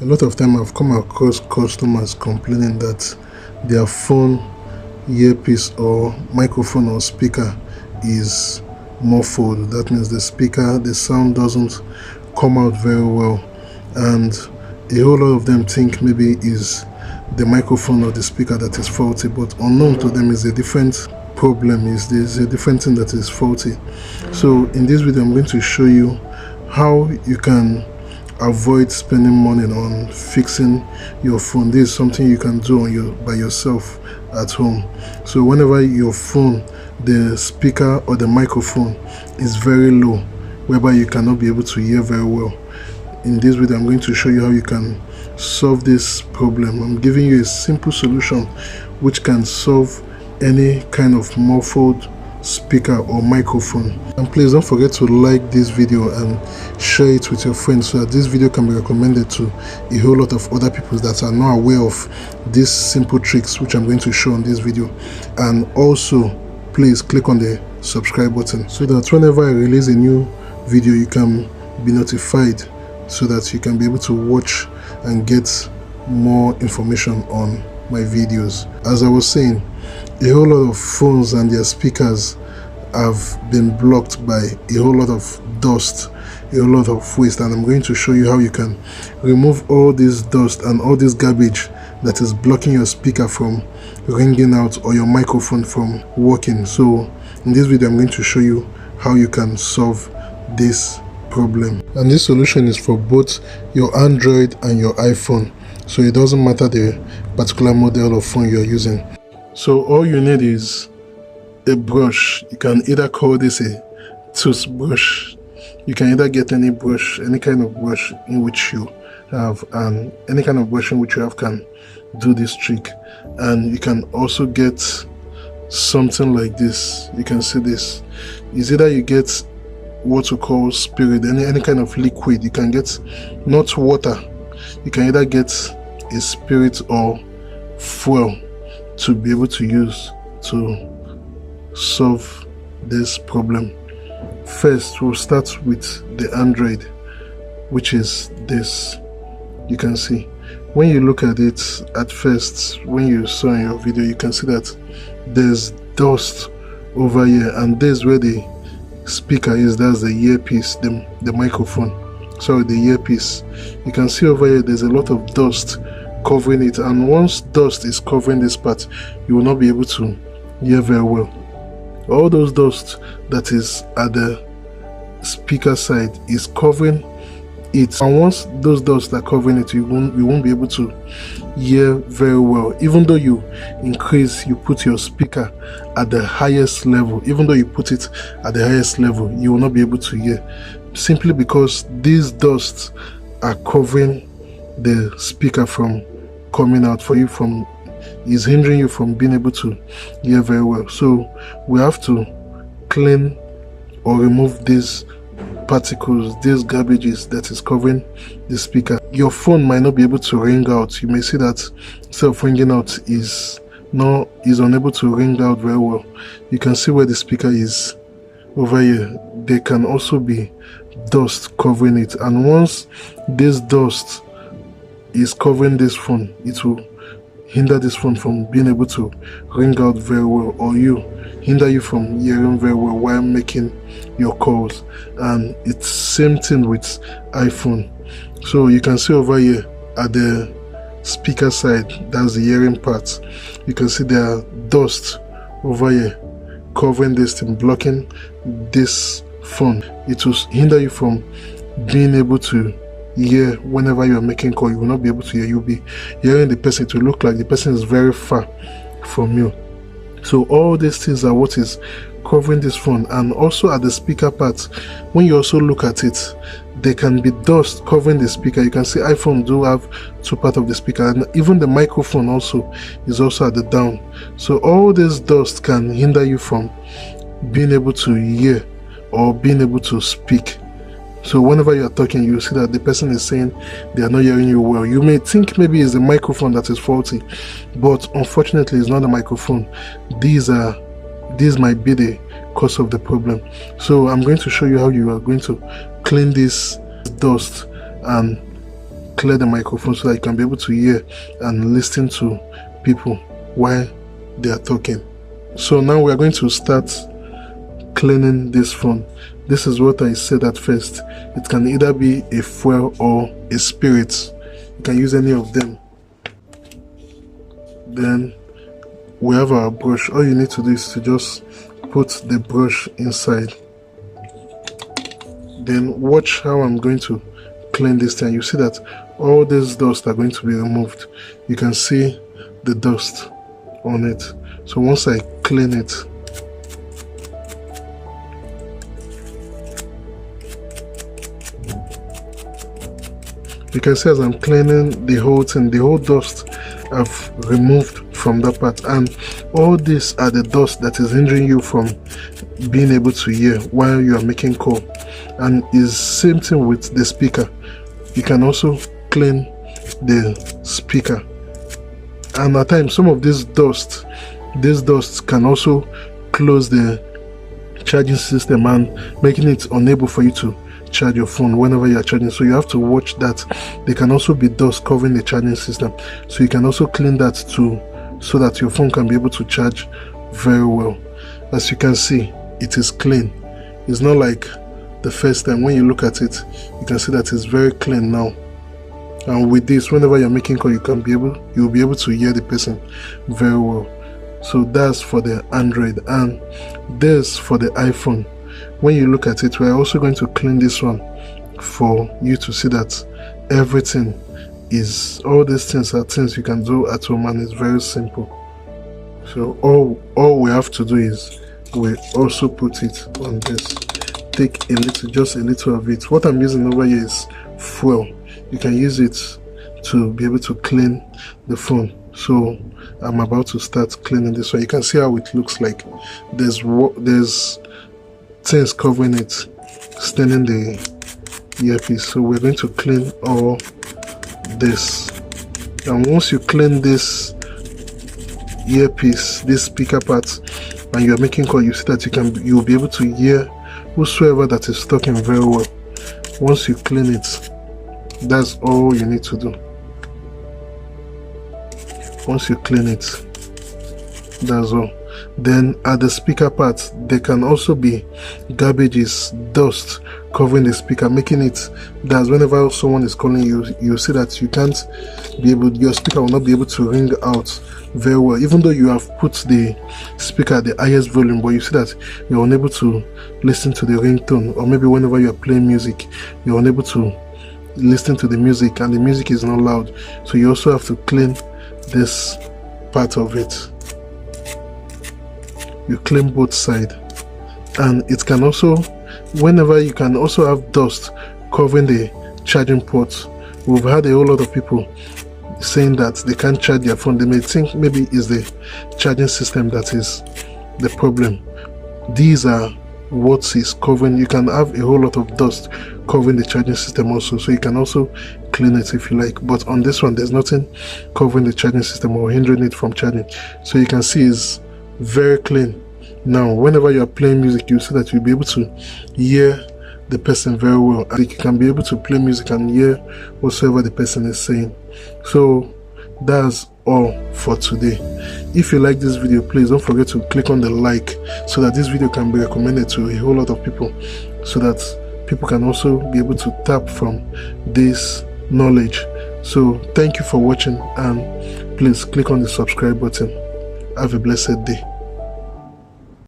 A lot of time I've come across customers complaining that their phone earpiece or microphone or speaker is muffled. That means the sound doesn't come out very well, and a whole lot of them think maybe is the microphone or the speaker that is faulty, but unknown to them is a different problem, is there's a different thing that is faulty. So in this video I'm going to show you how you can avoid spending money on fixing your phone. This is something you can do by yourself at home. So whenever your phone, the speaker or the microphone is very low, whereby you cannot be able to hear very well, in this video I'm going to show you how you can solve this problem. I'm giving you a simple solution which can solve any kind of muffled speaker or microphone. And please don't forget to like this video and share it with your friends so that this video can be recommended to a whole lot of other people that are not aware of these simple tricks which I'm going to show on this video. And also please click on the subscribe button so that whenever I release a new video you can be notified, so that you can be able to watch and get more information on my videos. As I was saying, a whole lot of phones and their speakers have been blocked by a whole lot of dust, a whole lot of waste, and I'm going to show you how you can remove all this dust and all this garbage that is blocking your speaker from ringing out or your microphone from working. So in this video I'm going to show you how you can solve this problem, and this solution is for both your Android and your iPhone, so it doesn't matter the particular model of phone you're using. So all you need is a brush. You can either call this a toothbrush, you can either get any brush, any kind of brush in which you have, and any kind of brush in which you have can do this trick. And you can also get something like this. You can see this is either you get what we call spirit, any kind of liquid. You can get not water, you can either get a spirit or fuel to be able to use to solve this problem. First we'll start with the Android, which is this. You can see when you look at it at first, when you saw in your video, you can see that there's dust over here, and there's where the speaker is. That's the earpiece, the microphone, sorry, the earpiece. You can see over here there's a lot of dust covering it, and once dust is covering this part you will not be able to hear very well. All those dust that is at the speaker side is covering it, and once those dust are covering it you won't be able to hear very well. Even though you put your speaker at the highest level, even though you put it at the highest level, you will not be able to hear, simply because these dusts are covering the speaker from coming out for you, from is hindering you from being able to hear very well. So we have to clean or remove these particles, these garbages that is covering the speaker. Your phone might not be able to ring out. You may see that instead of ringing out is unable to ring out very well. You can see where the speaker is over here. There can also be dust covering it, and once this dust is covering this phone, it will hinder this phone from being able to ring out very well, or hinder you from hearing very well while making your calls. And it's same thing with iPhone. So you can see over here at the speaker side, that's the hearing part, you can see there are dust over here covering this thing, blocking this phone. It will hinder you from being able to hear. Whenever you are making call, you will not be able to hear. You'll be hearing the person. It will look like the person is very far from you. So all these things are what is covering this phone. And also at the speaker part, when you also look at it, there can be dust covering the speaker. You can see iPhone do have two parts of the speaker, and even the microphone also is also at the down. So all this dust can hinder you from being able to hear or being able to speak. So whenever you are talking, you see that the person is saying they are not hearing you well. You may think maybe it's the microphone that is faulty, but unfortunately it's not the microphone. These might be the cause of the problem. So I'm going to show you how you are going to clean this dust and clear the microphone so that you can be able to hear and listen to people while they are talking. So now we are going to start cleaning this phone. This is what I said at first. It can either be a fuel or a spirit. You can use any of them. Then we have our brush. All you need to do is to just put the brush inside. Then watch how I'm going to clean this thing. You see that all this dust are going to be removed. You can see the dust on it. So once I clean it, you can see as I'm cleaning the whole thing, the whole dust I've removed from that part, and all these are the dust that is hindering you from being able to hear while you are making call. And is same thing with the speaker. You can also clean the speaker, and at times some of this dust can also close the charging system and making it unable for you to charge your phone whenever you are charging. So you have to watch that. There can also be dust covering the charging system, so you can also clean that too, so that your phone can be able to charge very well. As you can see, it is clean. It's not like the first time. When you look at it, you can see that it's very clean now. And with this, whenever you're making call, you'll be able to hear the person very well. So that's for the Android, and this for the iPhone. When you look at it, we're also going to clean this one for you to see that everything is, all these things are things you can do at home, and it's very simple. So all we have to do is we also put it on this. Take a little, just a little of it. What I'm using over here is fuel. You can use it to be able to clean the phone. So I'm about to start cleaning this one. You can see how it looks like. There's things covering it, staining the earpiece. So we're going to clean all this. And once you clean this earpiece, this speaker part, and you're making call, you see that you'll be able to hear whosoever that is talking very well. Once you clean it, that's all you need to do. Once you clean it, that's all. Then at the speaker part, there can also be garbages, dust covering the speaker, making it that whenever someone is calling you, you see that you can't be able, your speaker will not be able to ring out very well, even though you have put the speaker at the highest volume, but you see that you're unable to listen to the ringtone, or maybe whenever you are playing music, you're unable to listen to the music, and the music is not loud. So you also have to clean this part of it. You clean both sides, and it can also, whenever you can also have dust covering the charging port. We've had a whole lot of people saying that they can't charge their phone. They may think maybe it's the charging system that is the problem. These are what is covering. You can have a whole lot of dust covering the charging system also, so you can also clean it if you like. But on this one, there's nothing covering the charging system or hindering it from charging, so you can see it's very clean. Now whenever you are playing music, you see that you'll be able to hear the person very well, and you can be able to play music and hear whatsoever the person is saying. So that's all for today. If you like this video, please don't forget to click on the like, so that this video can be recommended to a whole lot of people, so that people can also be able to tap from this knowledge. So thank you for watching, and please click on the subscribe button. Have a blessed day.